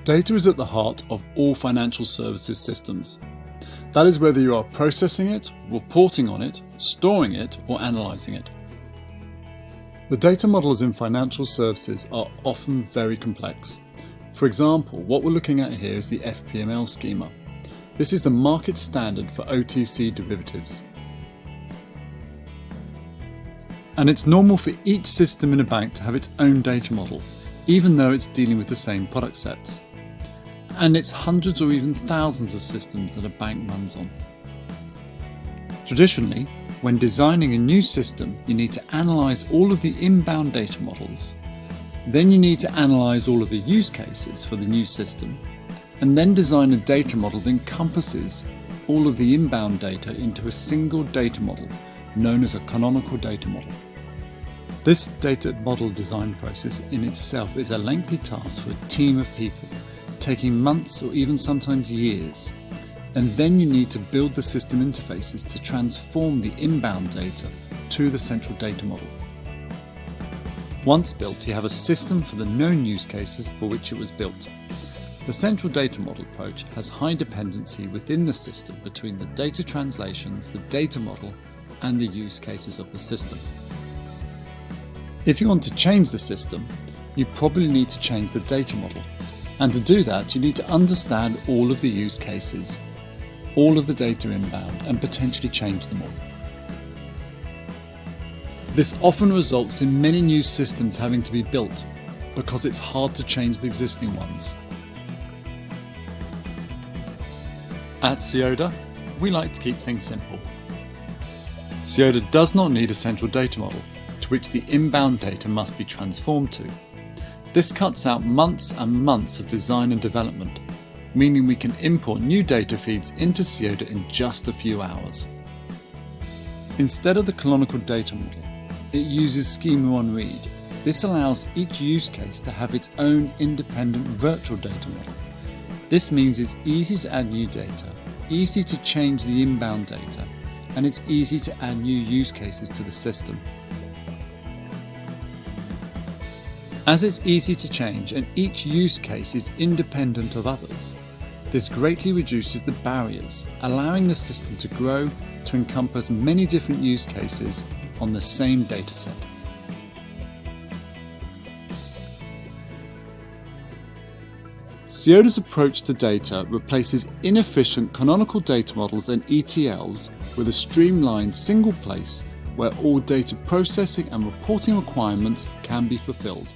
Data is at the heart of all financial services systems. That is whether you are processing it, reporting on it, storing it, or analysing it. The data models in financial services are often very complex. For example, what we're looking at here is the FPML schema. This is the market standard for OTC derivatives. And it's normal for each system in a bank to have its own data model, even though it's dealing with the same product sets. And it's hundreds or even thousands of systems that a bank runs on. Traditionally, when designing a new system, you need to analyse all of the inbound data models. Then you need to analyse all of the use cases for the new system, and then design a data model that encompasses all of the inbound data into a single data model, known as a canonical data model. This data model design process in itself is a lengthy task for a team of people, taking months or even sometimes years. And then you need to build the system interfaces to transform the inbound data to the central data model. Once built, you have a system for the known use cases for which it was built. The central data model approach has high dependency within the system between the data translations, the data model, and the use cases of the system. If you want to change the system, you probably need to change the data model. And to do that, you need to understand all of the use cases, all of the data inbound, and potentially change them all. This often results in many new systems having to be built because it's hard to change the existing ones. At Cyoda, we like to keep things simple. Cyoda does not need a central data model to which the inbound data must be transformed to. This cuts out months and months of design and development, meaning we can import new data feeds into Cyoda in just a few hours. Instead of the canonical data model, it uses schema on read. This allows each use case to have its own independent virtual data model. This means it's easy to add new data, easy to change the inbound data, and it's easy to add new use cases to the system. As it's easy to change and each use case is independent of others, this greatly reduces the barriers, allowing the system to grow to encompass many different use cases on the same dataset. Cyoda's approach to data replaces inefficient canonical data models and ETLs with a streamlined single place where all data processing and reporting requirements can be fulfilled.